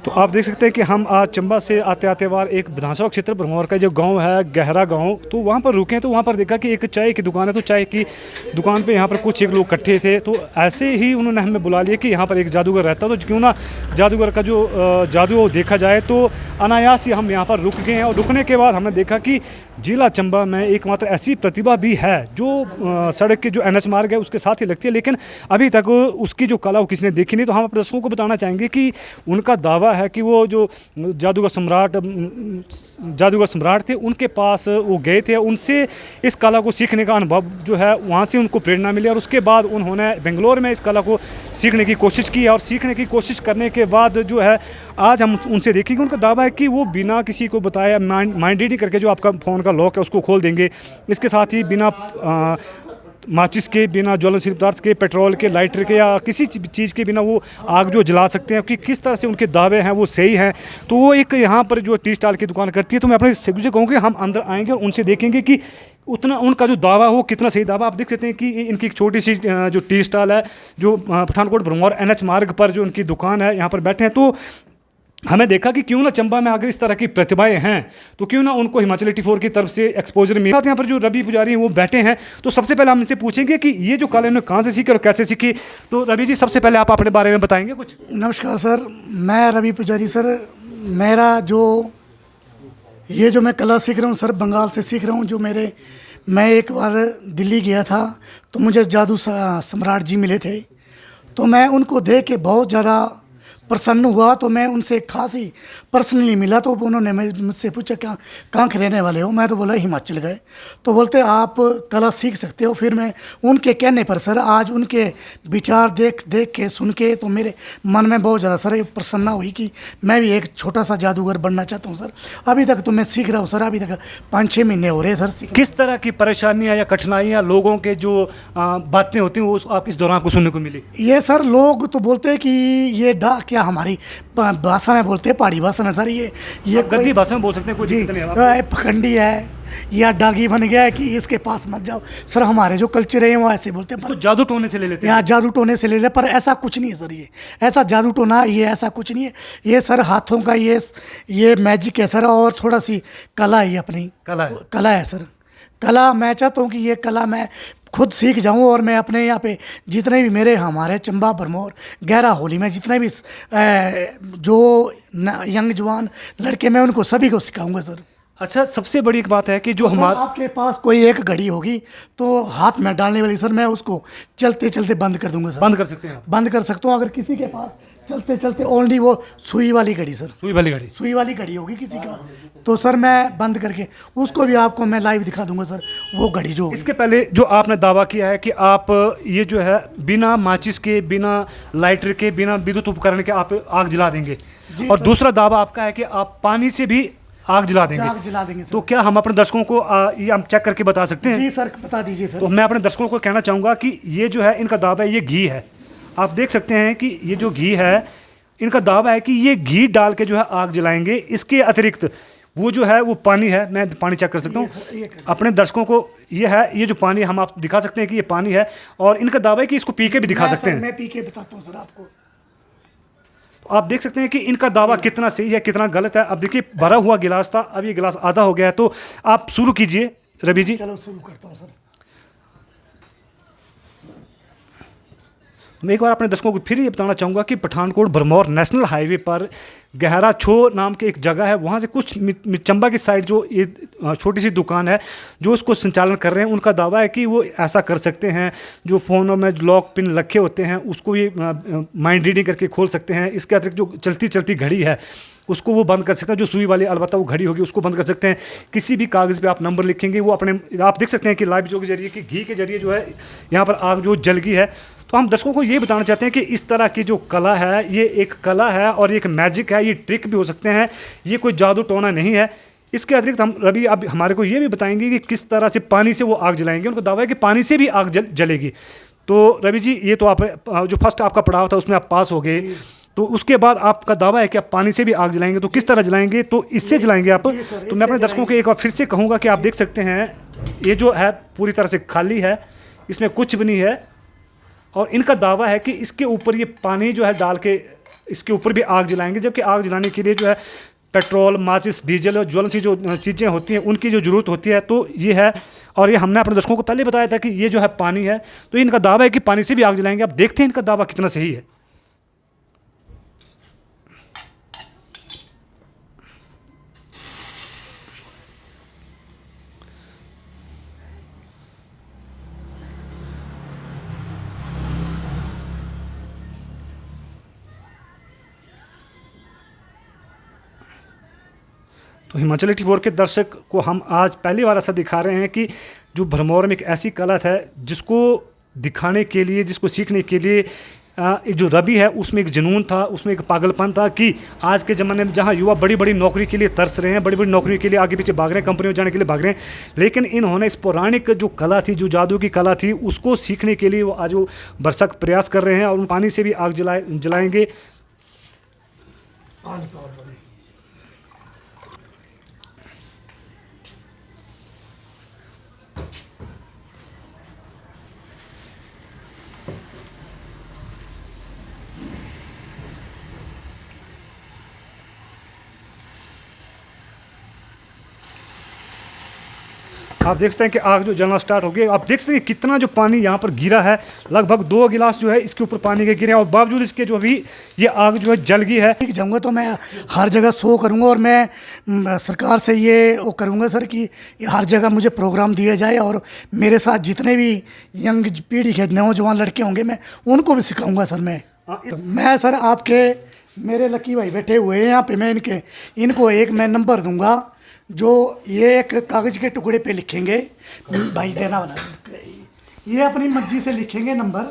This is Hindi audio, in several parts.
तो आप देख सकते हैं कि हम आज चंबा से आते आते बार एक विधानसभा क्षेत्र भरमौर का जो गांव है गहरा गांव, तो वहां पर रुके तो वहां पर देखा कि एक चाय की दुकान है। तो चाय की दुकान पे यहां पर कुछ एक लोग इकट्ठे थे, तो ऐसे ही उन्होंने हमें बुला लिया कि यहां पर एक जादूगर रहता है, तो क्यों ना जादूगर का जो जादू वो देखा जाए। तो अनायास ही हम यहाँ पर रुक गए हैं और रुकने के बाद हमने देखा कि जिला चंबा में एकमात्र ऐसी प्रतिभा भी है जो सड़क के जो NH मार्ग है उसके साथ ही लगती है, लेकिन अभी तक उसकी जो कला वो किसी ने देखी नहीं। तो हम अपने दर्शकों को बताना चाहेंगे कि उनका दावा है कि वो जो जादूगर सम्राट थे उनके पास वो गए थे, उनसे इस कला को सीखने का अनुभव जो है वहाँ से उनको प्रेरणा मिली और उसके बाद उन्होंने बेंगलोर में इस कला को सीखने की कोशिश की और सीखने की कोशिश करने के बाद जो है आज हम उनसे देखेंगे। उनका दावा है कि वो बिना किसी को बताया माइंड रीडिंग करके जो आपका फ़ोन का लॉक है उसको खोल देंगे। इसके साथ ही बिना माचिस के, बिना ज्वलनशील पदार्थ के, पेट्रोल के, लाइटर के या किसी चीज़ के बिना वो आग जो जला सकते हैं कि किस तरह से उनके दावे हैं वो सही हैं। तो वो एक यहाँ पर जो टी स्टाल की दुकान करती है, तो मैं अपने से कहूँगी हम अंदर आएंगे और उनसे देखेंगे कि उतना उनका जो दावा है वो कितना सही दावा। आप देख सकते हैं कि इनकी एक छोटी सी जो टी स्टाल है जो पठानकोट भरमौर NH मार्ग पर जो उनकी दुकान है, यहाँ पर बैठे हैं। तो हमें देखा कि क्यों ना चंबा में अगर इस तरह की प्रतिभाएं हैं तो क्यों ना उनको हिमाचल 84 की तरफ से एक्सपोजर मिला। यहाँ पर जो रवि पुजारी हैं वो बैठे हैं, तो सबसे पहले हम इनसे पूछेंगे कि ये जो कला इन्होंने कहाँ से सीखी और कैसे सीखी। तो रवि जी, सबसे पहले आप अपने बारे में बताएंगे कुछ। नमस्कार सर, मैं रवि पुजारी सर। मेरा जो मैं कला सीख रहा हूँ सर, बंगाल से सीख रहा हूँ। मैं एक बार दिल्ली गया था तो मुझे जादू सम्राट जी मिले थे, तो मैं उनको देख के बहुत ज़्यादा प्रसन्न हुआ। तो मैं उनसे खासी पर्सनली मिला, तो उन्होंने मुझसे पूछा कहाँ के रहने वाले हो। मैं तो बोला हिमाचल गए। तो बोलते आप कला सीख सकते हो। फिर मैं उनके कहने पर सर आज उनके विचार देख के सुन के तो मेरे मन में बहुत ज़्यादा सर प्रसन्नता हुई कि मैं भी एक छोटा सा जादूगर बनना चाहता हूँ सर। अभी तक तो मैं सीख रहा हूँ सर, अभी तक 5-6 महीने हो रहे हैं सर। किस तरह की परेशानियाँ या कठिनाइयाँ लोगों के जो बातें होती हैं वो आप इस दौरान को सुनने को मिली? ये सर लोग तो बोलते हैं कि ये क्या हमारी भाषा में बोलते हैं, पहाड़ी भाषा में सर। ये गद्दी भाषा में बोल सकते हैं, कोई दिक्कत नहीं है। पखंडी है या डागी बन गया है कि इसके पास मत जाओ सर। हमारे जो कल्चर है वो ऐसे बोलते हैं, पर जादू टोने से ले लेते हैं। यहाँ जादू टोने से ले ले, पर ऐसा कुछ नहीं है सर। ये ऐसा जादू टोना ये ऐसा कुछ नहीं है। ये सर हाथों का ये मैजिक है सर, और थोड़ा सी कला है, अपनी कला है सर। कला मैं चाहता हूँ कि ये कला मैं खुद सीख जाऊं और मैं अपने यहाँ पे जितने भी हमारे चंबा भरमौर गहरा होली में जितने भी जो यंग जवान लड़के मैं उनको सभी को सिखाऊंगा सर। अच्छा, सबसे बड़ी एक बात है कि जो हमारे आपके पास कोई एक घड़ी होगी तो हाथ में डालने वाली सर, मैं उसको चलते चलते बंद कर दूंगा सर। बंद कर सकते हैं? बंद कर सकता हूँ। अगर किसी के पास चलते चलते ओनली वो सुई वाली घड़ी सर, सुई वाली घड़ी होगी किसी के पास, तो सर मैं बंद करके उसको भी आपको मैं लाइव दिखा दूंगा सर, वो घड़ी जो। इसके पहले जो आपने दावा किया है कि आप ये जो है बिना माचिस के, बिना लाइटर के, बिना विद्युत उपकरण के आप आग जला देंगे, और दूसरा दावा आपका है कि आप पानी से भी आग जला देंगे। तो क्या हम अपने दर्शकों को ये हम चेक करके बता सकते हैं? जी सर, बता दीजिए सर। तो मैं अपने दर्शकों को कहना चाहूँगा कि ये जो है इनका दावा है, ये घी है। आप देख सकते हैं कि ये जो घी है, इनका दावा है कि ये घी डाल के जो है आग जलाएंगे। इसके अतिरिक्त वो जो है वो पानी है, मैं पानी चेक कर सकता हूँ अपने दर्शकों को। ये है, ये जो पानी हम आप दिखा सकते हैं कि ये पानी है, और इनका दावा है कि इसको पी के भी दिखा सकते हैं। मैं पी के बताता हूँ सर आपको। आप देख सकते हैं कि इनका दावा कितना सही है कितना गलत है। अब देखिए, भरा हुआ गिलास था, अब ये गिलास आधा हो गया है। तो आप शुरू कीजिए रवि जी। चलो शुरू करता हूँ सर। मैं एक बार अपने दर्शकों को फिर ये बताना चाहूँगा कि पठानकोट भरमौर नेशनल हाईवे पर गहरा छो नाम के एक जगह है, वहाँ से कुछ चंबा की साइड जो ये छोटी सी दुकान है जो उसको संचालन कर रहे हैं, उनका दावा है कि वो ऐसा कर सकते हैं। जो फ़ोनों में लॉक पिन रखे होते हैं उसको ये माइंड रीडिंग करके खोल सकते हैं। इसके अतिरिक्त जो चलती घड़ी है उसको वो बंद कर सकते हैं। जो सुई वाली अलबत्ता वो घड़ी होगी उसको बंद कर सकते हैं। किसी भी कागज़ पे आप नंबर लिखेंगे वो अपने, आप देख सकते हैं कि लाइव जो के जरिए कि घी के जरिए जो है यहाँ पर आग जो जल गई है। तो हम दर्शकों को ये बताना चाहते हैं कि इस तरह की जो कला है ये एक कला है और ये एक मैजिक है, ये ट्रिक भी हो सकते हैं, ये कोई जादू टोना नहीं है। इसके अतिरिक्त हम रवि अब हमारे को ये भी बताएंगे कि किस तरह से पानी से वो आग जलाएंगे। उनको दावा है कि पानी से भी आग जलेगी। तो रवि जी, ये तो आप जो फर्स्ट आपका पड़ाव था उसमें आप पास हो गए, तो उसके बाद आपका दावा है कि आप पानी से भी आग जलाएंगे। तो किस तरह जलाएंगे? तो इससे जलाएंगे आप। तो मैं अपने दर्शकों को एक बार फिर से कहूँगा कि आप देख सकते हैं ये जो है पूरी तरह से खाली है, इसमें कुछ भी नहीं है। और इनका दावा है कि इसके ऊपर ये पानी जो है डाल के इसके ऊपर भी आग जलाएंगे, जबकि आग जलाने के लिए जो है पेट्रोल, माचिस, डीजल और ज्वलनशील जो चीज़ें होती हैं उनकी जो ज़रूरत होती है। तो ये है, और ये हमने अपने दर्शकों को पहले बताया था कि ये जो है पानी है, तो इनका दावा है कि पानी से भी आग जलाएंगे। अब देखते हैं इनका दावा कितना सही है। तो हिमाचल 84 के दर्शक को हम आज पहली बार ऐसा दिखा रहे हैं कि जो भरमौर में एक ऐसी कला है जिसको दिखाने के लिए, जिसको सीखने के लिए जो रवि है उसमें एक जुनून था, उसमें एक पागलपन था कि आज के ज़माने में जहाँ युवा बड़ी बड़ी नौकरी के लिए तरस रहे हैं, बड़ी बड़ी नौकरियों के लिए आगे पीछे भाग रहे हैं, कंपनियों जाने के लिए भाग रहे हैं, लेकिन इन्होंने इस पौराणिक जो कला थी, जो जादू की कला थी, उसको सीखने के लिए वो आज वो भरसक प्रयास कर रहे हैं और उन पानी से भी आग जलाएंगे। आप देख सकते हैं कि आग जो जलना स्टार्ट हो गई। आप देख सकते हैं कितना जो पानी यहाँ पर गिरा है, लगभग 2 गिलास जो है इसके ऊपर पानी के गिरे हैं, और बावजूद इसके जो अभी ये आग जो है जल गई है। जाऊँगा तो मैं हर जगह शो करूँगा और मैं सरकार से ये वो करूँगा सर कि हर जगह मुझे प्रोग्राम दिया जाए, और मेरे साथ जितने भी यंग पीढ़ी के नौजवान लड़के होंगे मैं उनको भी सिखाऊँगा सर। मैं सर आपके मेरे लकी भाई बैठे हुए हैं यहाँ पे, मैं इनको एक मैं नंबर दूंगा जो ये एक कागज़ के टुकड़े पे लिखेंगे, भाई देना बना, ये अपनी मर्जी से लिखेंगे नंबर,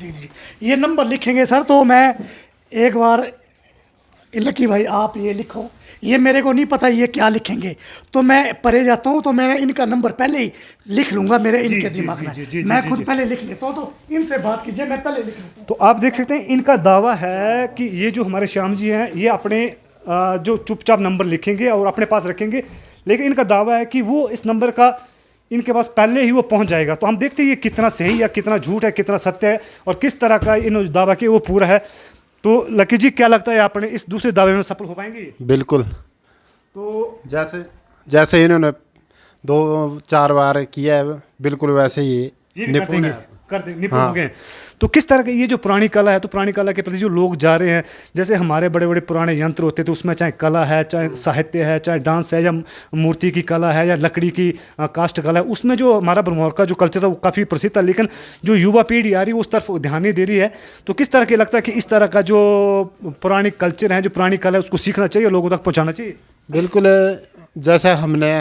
दीजिए ये नंबर लिखेंगे सर। तो मैं एक बार लकी भाई आप ये लिखो, ये मेरे को नहीं पता ये क्या लिखेंगे, तो मैं परे जाता हूँ तो मैं इनका नंबर पहले ही लिख लूँगा मेरे इनके दिमाग में, मैं खुद पहले लिख लेता हूँ, तो इनसे बात कीजिए, मैं पहले लिख लेता हूँ। तो आप देख सकते हैं इनका दावा है कि ये जो हमारे श्याम जी हैं ये अपने जो चुपचाप नंबर लिखेंगे और अपने पास रखेंगे, लेकिन इनका दावा है कि वो इस नंबर का इनके पास पहले ही वो पहुंच जाएगा। तो हम देखते हैं ये कितना सही या कितना झूठ है, कितना सत्य है, और किस तरह का इन्होंने दावा किया वो पूरा है। तो लकी जी क्या लगता है आपने इस दूसरे दावे में सफल हो पाएंगे? बिल्कुल। तो जैसे इन्होंने 2-4 बार किया है, बिल्कुल वैसे ही निपुण है। निपुण हो गए। तो किस तरह की ये जो पुरानी कला है, तो पुरानी कला के प्रति जो लोग जा रहे हैं, जैसे हमारे बड़े बड़े पुराने यंत्र होते थे, उसमें चाहे कला है, चाहे साहित्य है, चाहे डांस है, या मूर्ति की कला है, या लकड़ी की कास्ट कला है, उसमें जो हमारा भरमौर का जो कल्चर था वो काफ़ी प्रसिद्ध था, लेकिन जो युवा पीढ़ी आ रही है उस तरफ ध्यान नहीं दे रही है। तो किस तरह की लगता है कि इस तरह का जो पुरानी कल्चर है, जो पुरानी कला है, उसको सीखना चाहिए, लोगों तक पहुँचाना चाहिए? बिल्कुल। जैसे हमने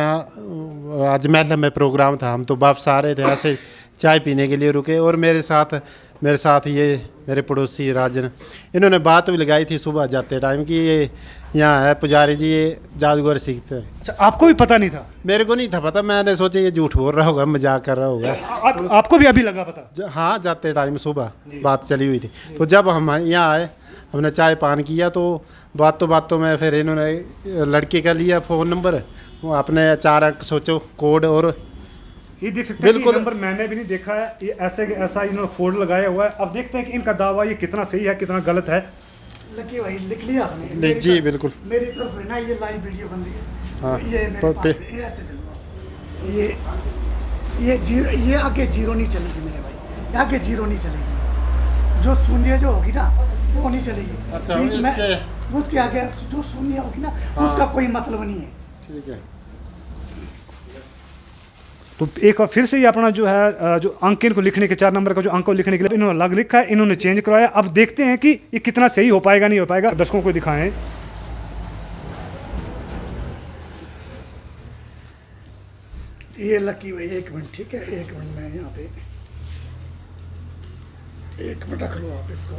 आज महल में प्रोग्राम था, हम तो वापस आ रहे थे, ऐसे चाय पीने के लिए रुके, और मेरे साथ ये मेरे पड़ोसी राजन, इन्होंने बात भी लगाई थी सुबह जाते टाइम कि ये यहाँ है पुजारी जी, ये जादूगर सीखते हैं। अच्छा, आपको भी पता नहीं था? मेरे को नहीं था पता, मैंने सोचा ये झूठ बोल रहा होगा, मजाक कर रहा होगा। आपको भी अभी लगा पता? हाँ, जाते टाइम सुबह बात चली हुई थी। तो जब हम यहाँ आए, हमने चाय पान किया, तो बातों में फिर इन्होंने लड़के का लिया फ़ोन नंबर, वो अपने 4 अंक सोचो कोड, और ये देख सकते हैं कि नंबर मैंने भी नहीं देखा है, ये ऐसा इन्होंने फोल्ड लगाया हुआ है। अब देखते हैं कि इनका दावा ये कितना सही है, कितना गलत है। लकी भाई लिख लिया आपने? जी बिल्कुल। मेरी तरफ है ना, ये लाइव वीडियो बन रही है। हाँ, तो ये मेरे पास ये ऐसे दे दो, ये आगे जीरो नहीं चलेगी मेरे भाई, आगे जीरो नहीं चलेगी, जो शून्य जो होगी ना वो नहीं चलेगी। अच्छा, बीच में उसके आगे जो शून्य होगी ना उसका कोई मतलब नहीं है। ठीक है। तो एक बार फिर से ये अपना जो है जो अंक इनको लिखने के 4 नंबर का जो अंक को लिखने के लिए इन्होंने अलग लिखा है, इन्होंने चेंज करवाया। अब देखते हैं कि ये कितना सही हो पाएगा, नहीं हो पाएगा, दर्शकों को दिखाएं। ये लकी भाई 1 मिनट, ठीक है 1 मिनट, मैं यहाँ पे 1 मिनट रख लो आप इसको।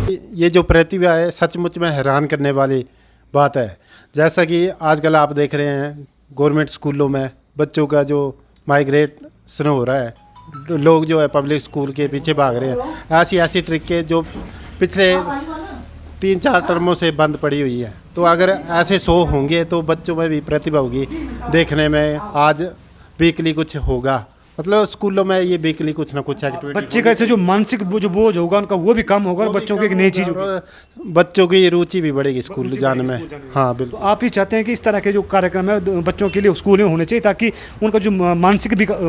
ये जो प्रतिभा है सचमुच में हैरान करने वाली बात है। जैसा कि आजकल आप देख रहे हैं गवर्नमेंट स्कूलों में बच्चों का जो माइग्रेशन हो रहा है, लोग जो है पब्लिक स्कूल के पीछे भाग रहे हैं। ऐसी ट्रिक के जो पिछले 3-4 टर्मों से बंद पड़ी हुई है। तो अगर ऐसे शो होंगे तो बच्चों में भी प्रतिभा होगी देखने में। आज वीकली कुछ होगा, मतलब स्कूलों में ये वीकली कुछ ना कुछ एक्टिविटी, बच्चे का ऐसे जो मानसिक जो बोझ होगा उनका वो भी कम होगा और बच्चों की एक नई चीज़ होगी। बच्चों की रुचि भी बढ़ेगी स्कूल जाने में। हाँ तो बिल्कुल। आप ही चाहते हैं कि इस तरह के जो कार्यक्रम है बच्चों के लिए स्कूल में होने चाहिए ताकि उनका जो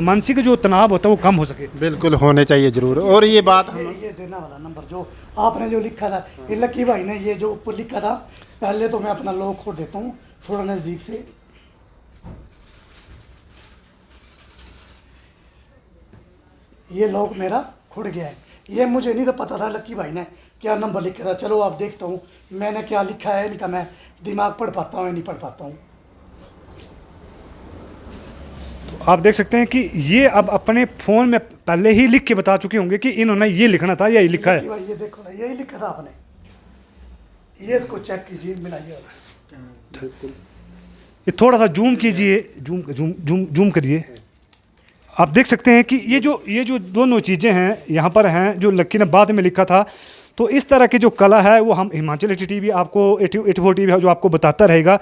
मानसिक जो तनाव होता है वो कम हो सके। बिल्कुल होने चाहिए ज़रूर। और ये बात ये देना वाला नंबर जो आपने जो लिखा था, ये लकी भाई ने ये जो ऊपर लिखा था, पहले तो मैं अपना लोग खोल देता हूँ थोड़ा नज़दीक से। ये लॉक मेरा खुड़ गया है, ये मुझे नहीं तो पता था लकी भाई ने क्या नंबर लिखा था। चलो आप देखता हूँ मैंने क्या लिखा है, इनका मैं दिमाग पढ़ पाता हूँ या नहीं पढ़ पाता हूँ। आप देख सकते हैं कि ये अब अपने फ़ोन में पहले ही लिख के बता चुके होंगे कि इन्होंने ये लिखना था या ये लिखा है। लकी भाई ये देखो ना, यही लिखा था आपने, ये इसको चेक कीजिए, मिलाइए। ये थोड़ा सा जूम कीजिए, जूम जूम जूम जूम करिए। आप देख सकते हैं कि ये जो दोनों चीज़ें हैं यहाँ पर हैं जो लक्की ने बाद में लिखा था। तो इस तरह की जो कला है वो हम हिमाचल टीवी आपको 84 टीवी जो आपको बताता रहेगा।